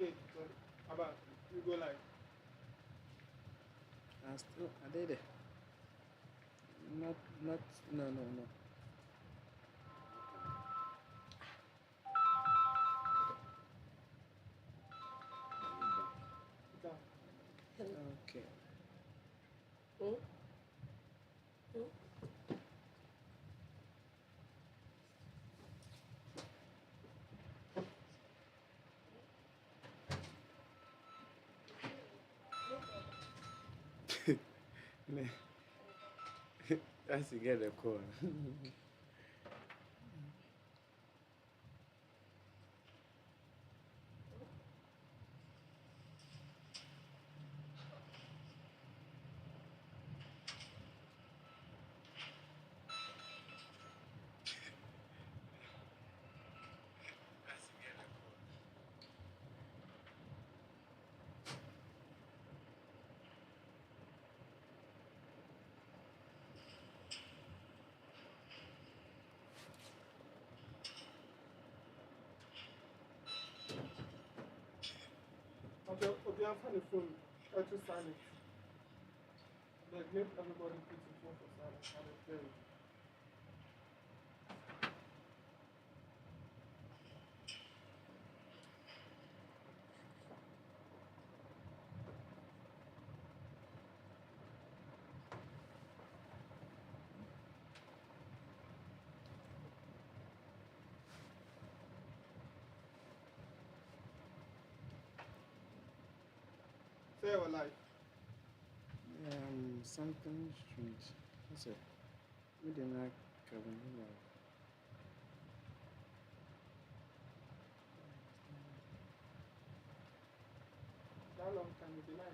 Okay, so about you go like I did it. Not, not, no, no, no. that. Okay. Hmm? Hmm? That's to get the call. Okay, okay, I'm on the phone. Try to silent. Like make everybody put his phone for silent. I don't care. Say your life. Something strange. What's it? We did not cover it. That long time you be like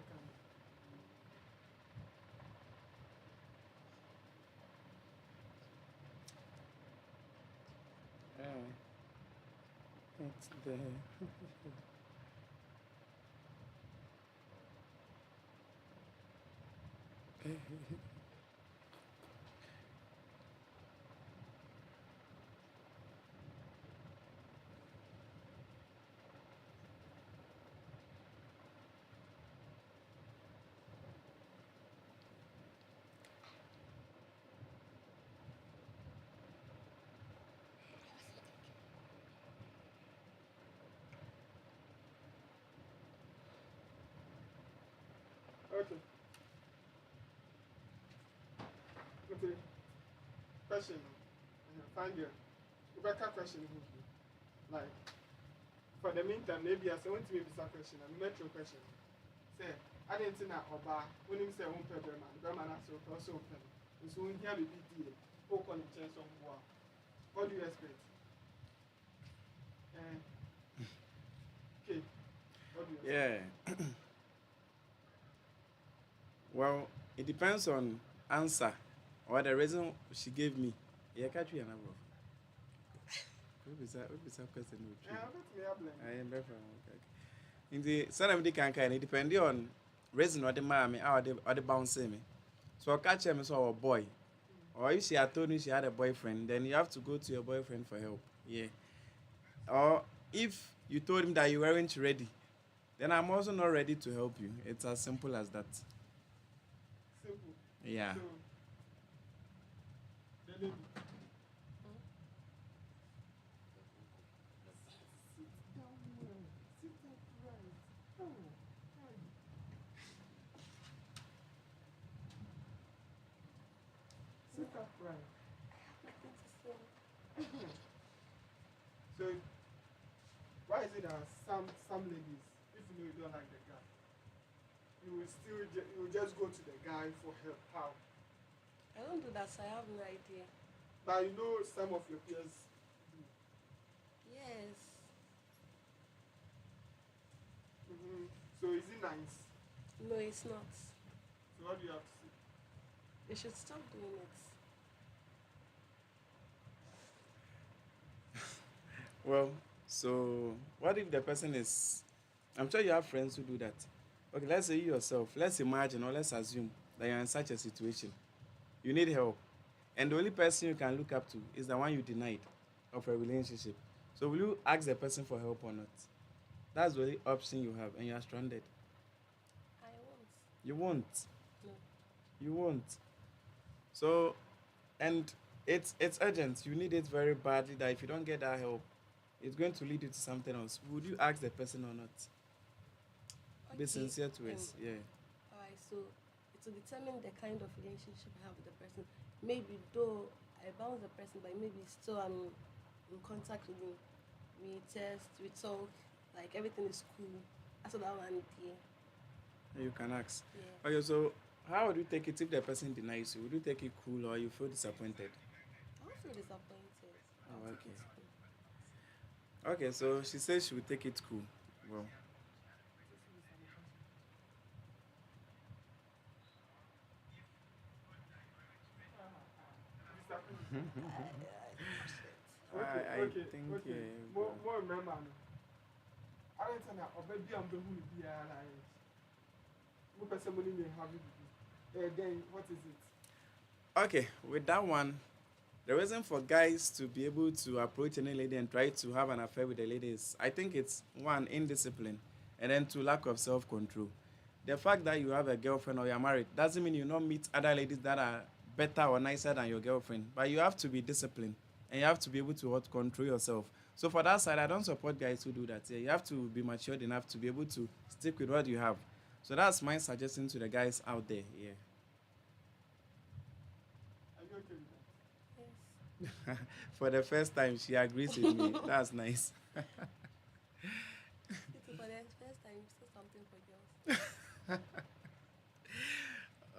Yeah, it's there. okay. Okay. Question. Find your Rebecca question. Like for the meantime, maybe I say want to maybe some question. I'm metro question. Say I didn't know Oba when him say one per Berman. Berman also open. So when here be BT, who can change some war. What do you expect? Okay. What do you expect? Yeah. Well, it depends on answer or the reason she gave me. Yeah, catch you another. What is that? What is that question? I'm going to be a blame. I am better. In the son of the canker, it depends on reason or the mammy or the bouncing me. So I'll catch him so a boy. Or if she had told you she had a boyfriend, then you have to go to your boyfriend for help. Yeah. Or if you told him that you weren't ready, then I'm also not ready to help you. It's as simple as that. Simple. Yeah. So, the lady. Sit down. Sit upright. Oh, hi. Sit upright. So, why is it that some ladies, if you know you don't like the guy, you will just go to the guy for help? How? I don't do that, so I have no idea. But you know some of your peers do. Yes. Mm-hmm. So is it nice? No, it's not. So what do you have to say? They should stop doing it. Well, so what if the person is? I'm sure you have friends who do that. Okay, let's say you yourself. Let's imagine or let's assume that you're in such a situation. You need help, and the only person you can look up to is the one you denied of a relationship. So will you ask the person for help or not? That's the only option you have, and you are stranded. I won't. You won't. No. You won't. So, and it's urgent. You need it very badly. That if you don't get that help, it's going to lead you to something else. Would you ask the person or not? Be Okay. sincere to us. Yeah. Alright, so it will determine the kind of relationship I have with the person. Maybe though I bounce the person, but maybe still I'm in contact with him. We test, we talk, like everything is cool. That's what I want to hear. You can ask. Yeah. Okay, so how would you take it if the person denies you? Would you take it cool or you feel disappointed? I don't feel disappointed. Oh, I'll take okay. it cool. Okay, so she says she will take it cool. Well, Okay, I okay, think okay. More remember no. I don't know. Obebi am behu ni biara na yin. Mo person money may have it. Then what is it? okay, with that one, the reason for guys to be able to approach any lady and try to have an affair with the lady is, I think it's one, indiscipline, and then two, lack of self-control. The fact that you have a girlfriend or you're married doesn't mean you not meet other ladies that are better or nicer than your girlfriend, but you have to be disciplined and you have to be able to what, control yourself. So for that side, I don't support guys who do that. Yeah, you have to be matured enough to be able to stick with what you have. So that's my suggestion to the guys out there. Yeah. Are you okay with that? Yes. For the first time, she agrees with me. That's nice. It's for the first time you say something for girls.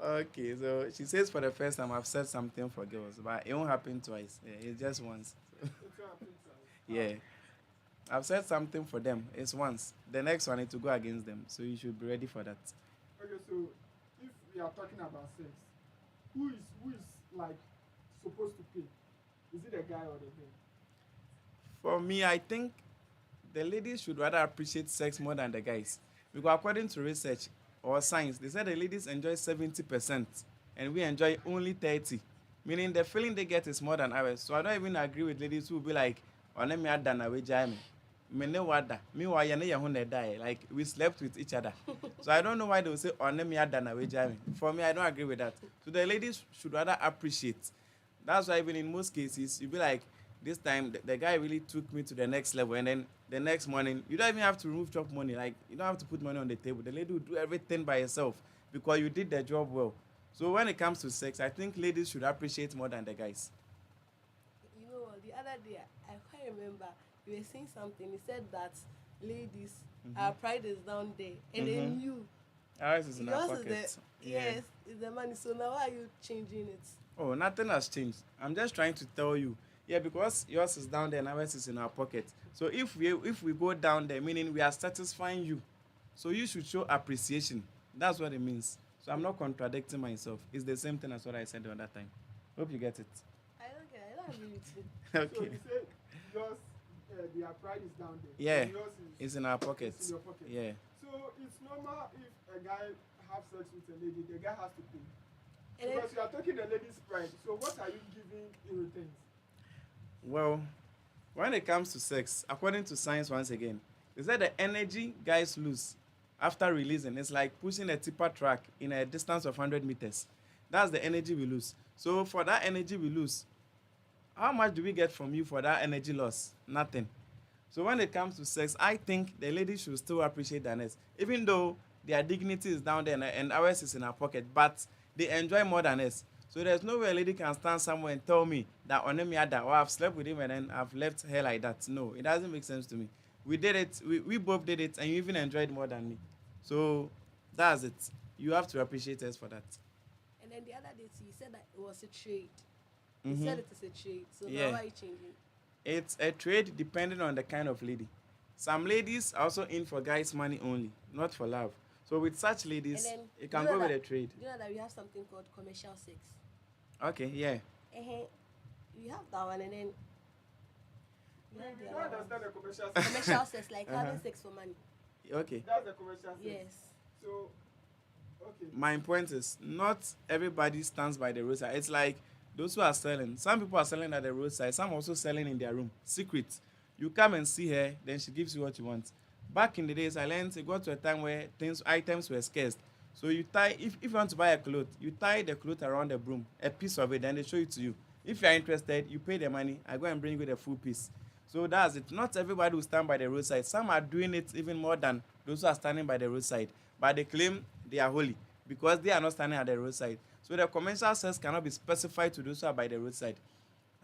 Okay, so she says for the first time I've said something for girls, but it won't happen twice. Yeah, it's just once. It will happen to us. Yeah. I've said something for them. It's once. The next one is to go against them. So you should be ready for that. Okay, so if we are talking about sex, who is like supposed to pay? Is it the guy or the girl? For me, I think the ladies should rather appreciate sex more than the guys. Because according to research or science, they said the ladies enjoy 70% and we enjoy only 30. Meaning the feeling they get is more than ours. So I don't even agree with ladies who will be like, oh, let me add that away, Jamie. Me ne wada. Meanwhile, you know you die. Like we slept with each other. So I don't know why they will say, oh, let me add that away, Jamie. For me, I don't agree with that. So the ladies should rather appreciate. That's why even in most cases, you be like, this time the guy really took me to the next level, and then the next morning you don't even have to remove chop money. Like you don't have to put money on the table. The lady will do everything by herself because you did the job well. So when it comes to sex, I think ladies should appreciate more than the guys. You know what? The other day, I can't remember. You were saying something. You said that ladies, our pride is down there, and then you, Ours is in our yours is pockets. the yes, is the money. So now why are you changing it? Oh, nothing has changed. I'm just trying to tell you. Yeah, because yours is down there and ours is in our pocket. So if we go down there, meaning we are satisfying you, so you should show appreciation. That's what it means. So I'm not contradicting myself. It's the same thing as what I said the other time. Hope you get it. I don't get. I don't agree with you. So Okay. you say yours, their pride is down there. Yeah, and yours is it's in our it's pockets. in your pocket. Yeah. So it's normal if a guy have sex with a lady, the guy has to pay. And then, Because you are taking the lady's pride. So what are you giving in return? Well, when it comes to sex, according to science once again, they said the energy guys lose after releasing is like pushing a tipper truck in a distance of 100 meters. That's the energy we lose. So for that energy we lose, how much do we get from you for that energy loss? Nothing. So when it comes to sex, I think the ladies should still appreciate their nest, even though their dignity is down there and ours is in our pocket, but they enjoy more than us. So there's no way a lady can stand somewhere and tell me that Onemiada or I've slept with him and then I've left her like that. No, it doesn't make sense to me. We did it, we both did it, and you even enjoyed more than me. So that's it. You have to appreciate us for that. and then the other day, too, you said that it was a trade. You Mhm. said it is a trade. So Yeah. now why are you changing? It's a trade depending on the kind of lady. Some ladies are also in for guys' money only, not for love. So with such ladies, And then, you can you know go with that- a trade. You know that we have something called commercial sex. Okay, yeah. Uh-huh. We have that one, and then we have You the don't other one. understand the commercial sex. Commercial sex, like Uh-huh. having sex for money. Okay. That's the commercial sex. Yes. So, okay. My point is, not everybody stands by the roadside. It's like those who are selling. Some people are selling at the roadside. Some also selling in their room. Secret. You come and see her, then she gives you what you want. back in the days, I learned it got to a time where items were scarce. So you tie if you want to buy a cloth, you tie the cloth around the broom, a piece of it, then they show it to you. If you are interested, you pay the money. I go and bring you the full piece. So that's it. Not everybody will stand by the roadside. Some are doing it even more than those who are standing by the roadside. But they claim they are holy because they are not standing at the roadside. So the commercial sex cannot be specified to those who are by the roadside.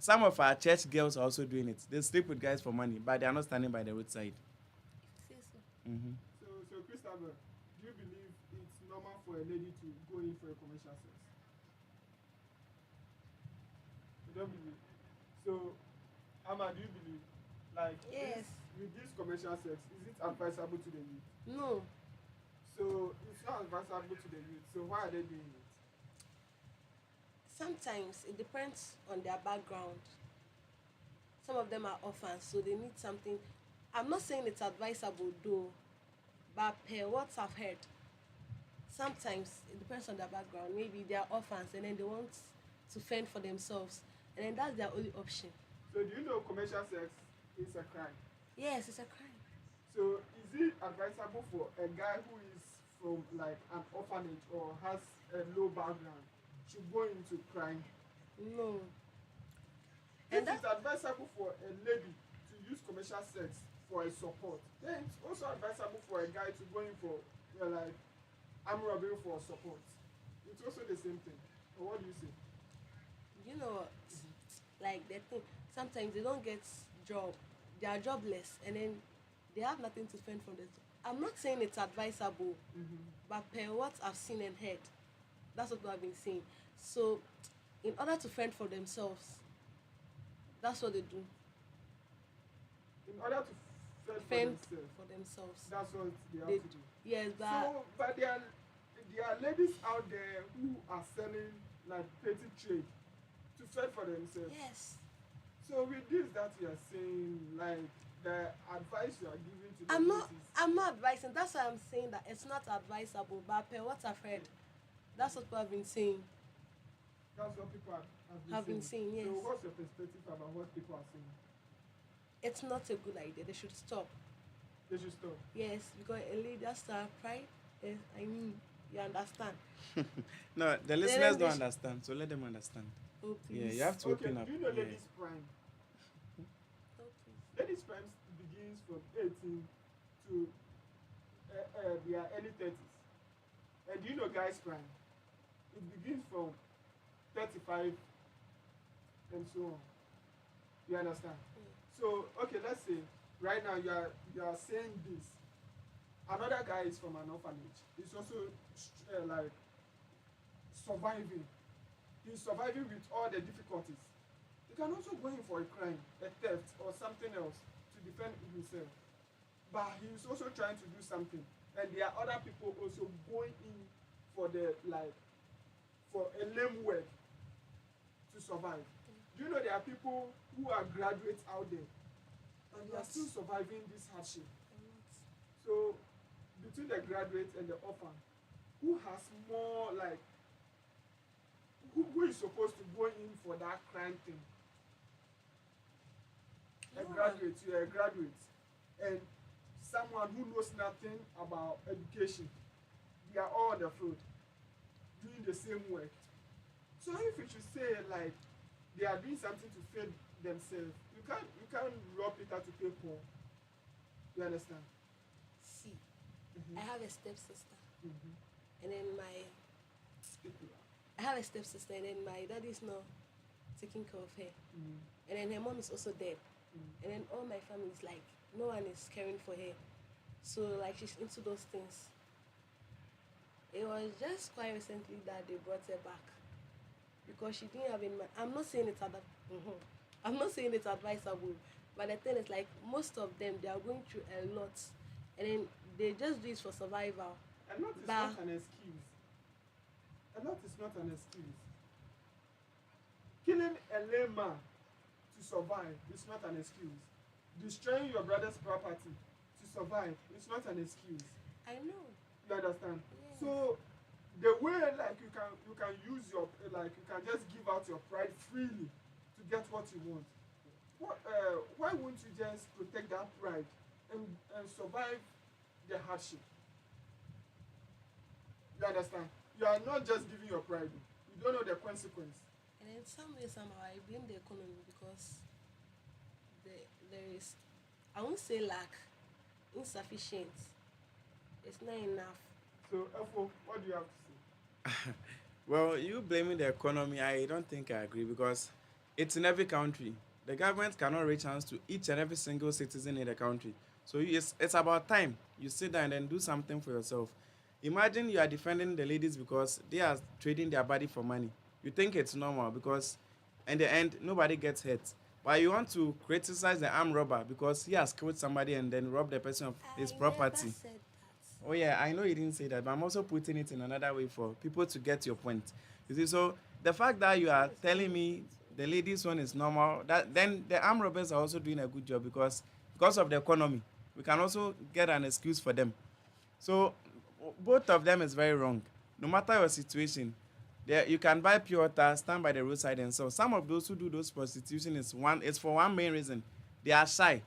Some of our church girls are also doing it. They sleep with guys for money, but they are not standing by the roadside. If you say so. Mm-hmm. So Christabel, do you believe it's normal for a lady to go in for a commercial sex? You don't believe? So, Amma, do you believe? Like, Yes. with this commercial sex, is it advisable to the youth? No. So, it's not advisable to the youth. So, why are they doing it? Sometimes it depends on their background. Some of them are orphans, so they need something. I'm not saying it's advisable though, but per what I've heard, sometimes it depends on their background. Maybe they are orphans and then they want to fend for themselves, and then that's their only option. So, do you know commercial sex is a crime? Yes, it's a crime. So, is it advisable for a guy who is from like an orphanage or has a low background to go into crime? No. If And it's advisable for a lady to use commercial sex for a support, then it's also advisable for a guy to go in for like arm robbery for support. It's also the same thing. Or what do you say? you know what? Like the thing, sometimes they don't get job, they are jobless, and then they have nothing to fend for them. I'm not saying it's advisable, but per what I've seen and heard, that's what I've been saying. So, in order to fend for themselves, that's what they do. In order to Fend for themselves, for themselves. that's what they have They, to do. yes, but So, but there are ladies out there who are selling like petty trade to fend for themselves. yes, So with this that you are saying, like the advice you are giving to the I'm not. ladies, I'm not advising. That's why I'm saying that it's not advisable. But per what I've heard, that's what I've been saying. that's what people Have been saying, yes. So what's your perspective about what people are saying? It's not a good idea. They should stop. They should stop. Yes, because a lady has to have pride. Yes, I mean, you understand. No, the listeners don't understand, so let them understand. Oh, Yeah, please. you have to Okay, open up. do you know Yeah. ladies prime? Oh, please. Ladies prime begins from 18 to their early 30s. And do you know guys prime? It begins from 35 and so on. You understand? So okay, let's say right now you are saying this. Another guy is from an orphanage. He's also like surviving. He's surviving with all the difficulties. He can also go in for a crime, a theft, or something else to defend himself. But he's also trying to do something. And there are other people also going in for the like for a lame work to survive. Do you know there are people who are graduates out there and they are still surviving this hardship? So between the graduate and the orphan, who has more like who is supposed to go in for that crime thing? A No one. graduate, you are a graduate, and someone who knows nothing about education. They are all on the field doing the same work. So if you should say like they are doing something to feed themselves, you can't rob Peter to pay Paul. You understand? See, Mm-hmm. I have a stepsister, Mm-hmm. and then I have a stepsister, and then my dad is not taking care of her, Mm-hmm. and then her mom is also dead, Mm-hmm. and then all my family is like no one is caring for her, so like she's into those things. It was just quite recently that they brought her back because she didn't have any money. I'm not saying it's I'm not saying it's advisable, but the thing is like most of them they are going through a lot, and then they just do it for survival. A lot is Bah. not an excuse. A lot is not an excuse. Killing a lame man to survive is not an excuse. Destroying your brother's property to survive is not an excuse. I know. You understand? Yes. So the way like you can use your like you can just give out your pride freely to get what you want. Why won't you just protect that pride and survive the hardship. You understand? You are not just giving your pride. You don't know the consequence. And in some way, somehow, I blame the economy because there is, I won't say lack, insufficient. It's not enough. So, Efo, what do you have to say? Well, you blaming the economy, I don't think I agree because it's in every country. The government cannot reach out to each and every single citizen in the country. So it's about time you sit down and then do something for yourself. Imagine you are defending the ladies because they are trading their body for money. You think it's normal because in the end nobody gets hurt. But you want to criticize the armed robber because he has killed somebody and then robbed the person of his I property. never said that. Oh yeah, I know you didn't say that, but I'm also putting it in another way for people to get your point. You see, so the fact that you are telling me the ladies one is normal, that then the armed robbers are also doing a good job because of the economy. We can also get an excuse for them. So both of them is very wrong. No matter your situation, there you can buy pure water, stand by the roadside and sell. Some of those who do those prostitution is for one main reason. They are shy.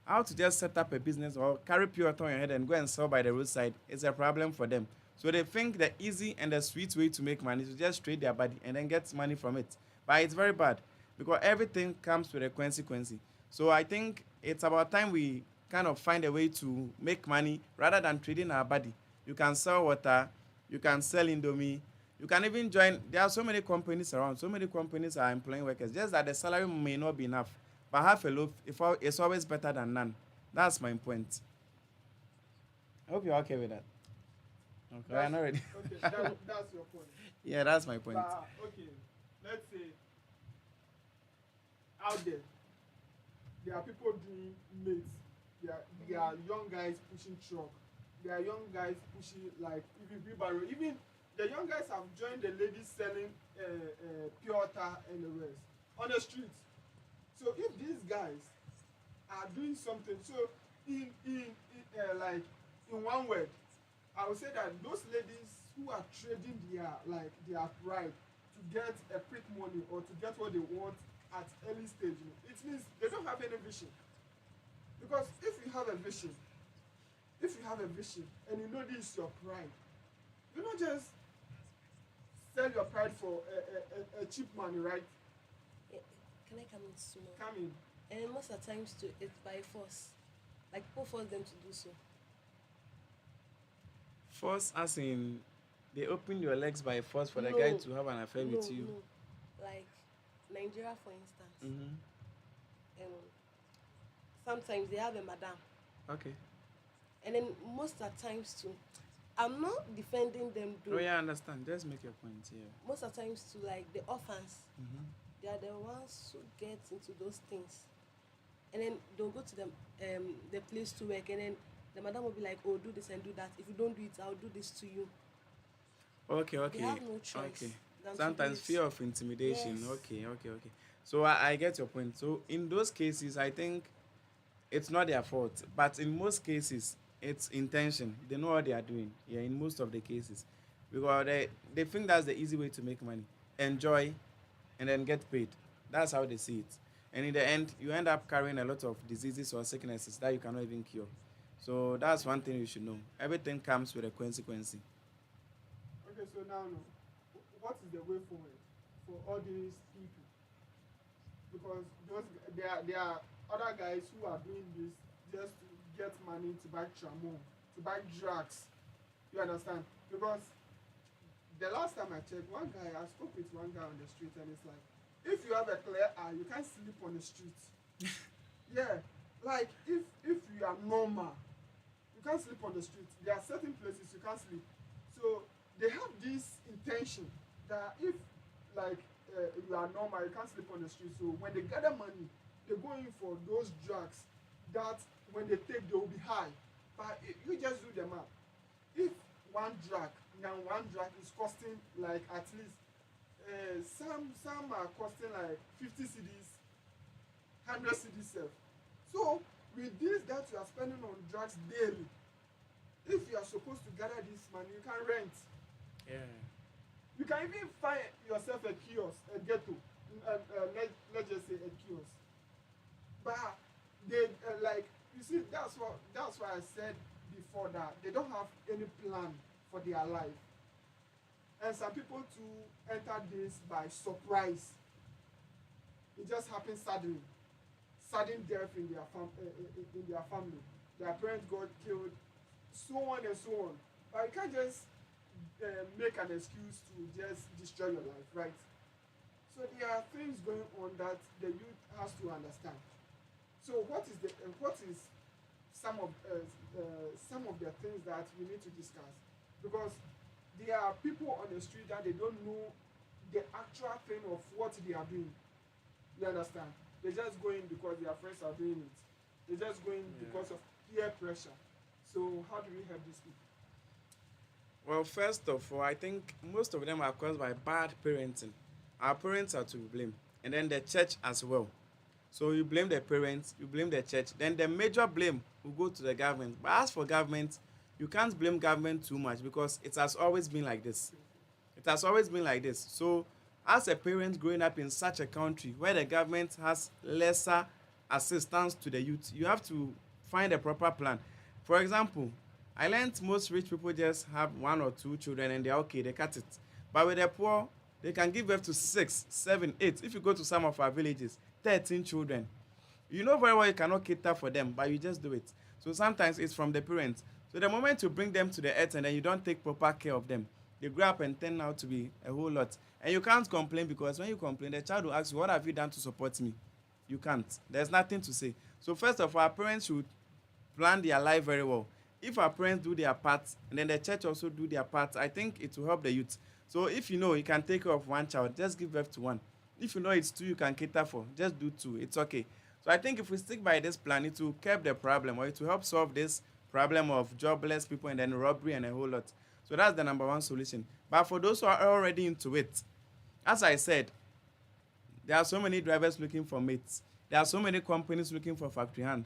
How to just set up a business or carry pure water on your head and go and sell by the roadside is a problem for them. So they think the easy and the sweet way to make money is to just trade their body and then get money from it. But it's very bad because everything comes with a consequence. So I think it's about time we kind of find a way to make money rather than trading our body. You can sell water, you can sell Indomie, you can even join. There are so many companies around, so many companies are employing workers, just that the salary may not be enough. But half a loaf, it's always better than none. That's my point. I hope you're okay with that. Okay, I'm not ready. Okay, that's your point. Yeah, that's my point. But, okay, let's say out there are people doing mates. There are young guys pushing truck. There are young guys pushing like even wheelbarrow. Even the young guys have joined the ladies selling pure water and the rest on the streets. So if these guys are doing something, so like in one word, I would say that those ladies who are trading their pride to get a quick money or to get what they want at early stage, it means they don't have any vision. Because if you have a vision and you know this is your pride, you don't just sell your pride for a cheap money, right? Can I come in small? Come in. And most of the times too, it's by force. Like people force them to do so. Force as in they open your legs by force for the guy to have an affair with you. No. Like Nigeria, for instance. Mm-hmm. Sometimes they have a madam. Okay. And then most of the times too, I'm not defending them though. Oh yeah, I understand. Just make your point here. Most of the times too, like the orphans, Mm-hmm. they are the ones who get into those things. And then they'll go to the place to work, and then the madam will be like, oh, do this and do that. If you don't do it, I'll do this to you. Okay. They have no choice. Okay. than to Sometimes do it. fear of intimidation. Yes. Okay. So I get your point. So in those cases, I think it's not their fault. But in most cases, it's intention. They know what they are doing. Yeah, in most of the cases. Because they think that's the easy way to make money. Enjoy and then get paid. That's how they see it. And in the end, you end up carrying a lot of diseases or sicknesses that you cannot even cure. So that's one thing you should know. Everything comes with a consequence. Okay, so now, what is the way forward for all these people? Because there are other guys who are doing this just to get money to buy tramon, to buy drugs. You understand? Because the last time I checked, I spoke with one guy on the street, and it's like, if you have a clear eye, you can't sleep on the street. Yeah, like if you are normal, you can't sleep on the street. There are certain places you can't sleep. So they have this intention that if like you are normal, you can't sleep on the street. So when they gather money, they go in for those drugs that when they take, they will be high. But you just do the math. If one drug is costing like at least some are costing like 50 cedis, 100 cedis self. So with this that you are spending on drugs daily, if you are supposed to gather this money, you can rent. Yeah. You can even find yourself a kiosk, a ghetto. Let's just say a kiosk. But they like you see, that's why I said before that, they don't have any plan for their life. And some people too enter this by surprise. It just happens suddenly. Sudden death in their in their family. Their parents got killed, so on and so on. But you can't just make an excuse to just destroy your life, right? So there are things going on that the youth has to understand. So what is some of the things that we need to discuss? Because there are people on the street that they don't know the actual thing of what they are doing. You understand? They just go in because their friends are doing it. They just go in because of peer pressure. So how do we help these people? Well, first of all, I think most of them are caused by bad parenting. Our parents are to blame, and then the church as well. So you blame the parents, you blame the church, then the major blame will go to the government. But as for government, you can't blame government too much because it has always been like this. It has always been like this. So as a parent growing up in such a country where the government has lesser assistance to the youth, you have to find a proper plan. For example, I learned most rich people just have 1 or 2 children and they're okay, they cut it. But with the poor, they can give birth to 6, 7, 8. If you go to some of our villages, 13 children. You know very well you cannot cater for them, but you just do it. So sometimes it's from the parents. So the moment you bring them to the earth and then you don't take proper care of them, they grow up and turn out to be a whole lot. And you can't complain because when you complain, the child will ask you, what have you done to support me? You can't. There's nothing to say. So first of all, our parents should plan their life very well. If our parents do their part and then the church also do their part, I think it will help the youth. So if you know you can take care of 1 child, just give birth to 1. If you know it's 2 you can cater for, just do 2. It's okay. So I think if we stick by this plan, it will curb the problem, or it will help solve this problem of jobless people and then robbery and a whole lot. So that's the number 1 solution. But for those who are already into it, as I said, there are so many drivers looking for mates. There are so many companies looking for factory hand.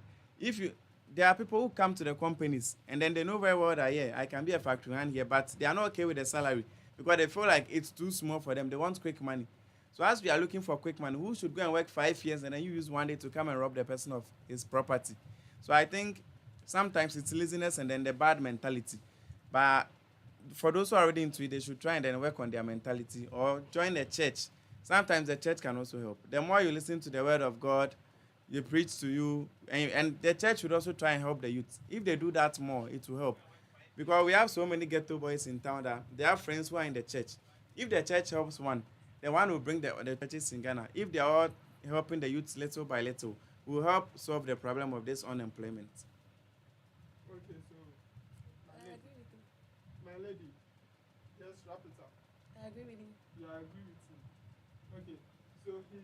There are people who come to the companies and then they know very well that, yeah, I can be a factory hand here, but they are not okay with the salary because they feel like it's too small for them. They want quick money. So as we are looking for quick money, who should go and work 5 years and then you use 1 day to come and rob the person of his property? So I think sometimes it's laziness and then the bad mentality. But for those who are already into it, they should try and then work on their mentality or join the church. Sometimes the church can also help. The more you listen to the word of God, they preach to you, and the church should also try and help the youth. If they do that more, it will help. Because we have so many ghetto boys in town that they have friends who are in the church. If the church helps one, the one will bring the churches in Ghana. If they are all helping the youth little by little, will help solve the problem of this unemployment. Okay, so I agree with him. my lady, just wrap it up. I agree with him. You agree with him. Okay, so he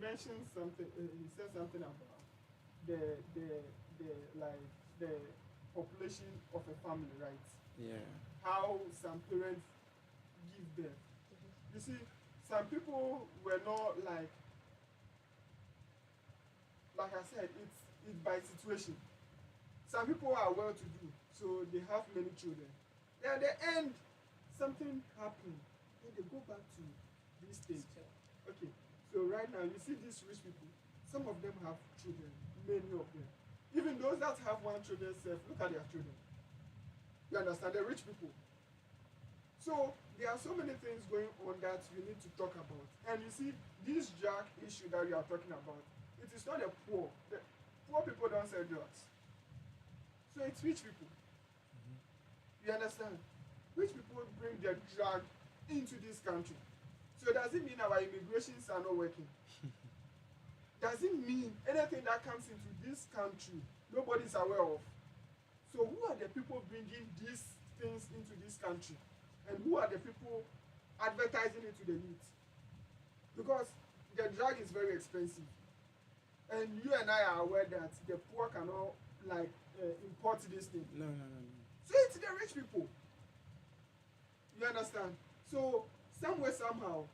mentioned something. He said something about the the population of a family, right? Yeah. How some parents give birth. You see, some people were not like I said, it's by situation. Some people are well to do, so they have many children. Then at the end, something happened. Then they go back to this stage. Okay, so right now you see these rich people. Some of them have children, many of them. Even those that have 1 child self, look at their children. You understand? They're rich people. So there are so many things going on that we need to talk about. And you see, this drug issue that we are talking about, it is not the poor. The poor people don't sell drugs. So it's rich people. You understand? Rich people bring their drug into this country. So does it mean our immigrations are not working? Does it mean anything that comes into this country nobody is aware of? So who are the people bringing these things into this country? And who are the people advertising it to the youth? Because the drug is very expensive. And you and I are aware that the poor cannot import this thing. No. So it's the rich people. You understand? So somewhere, somehow,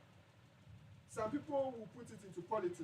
some people will put it into politics.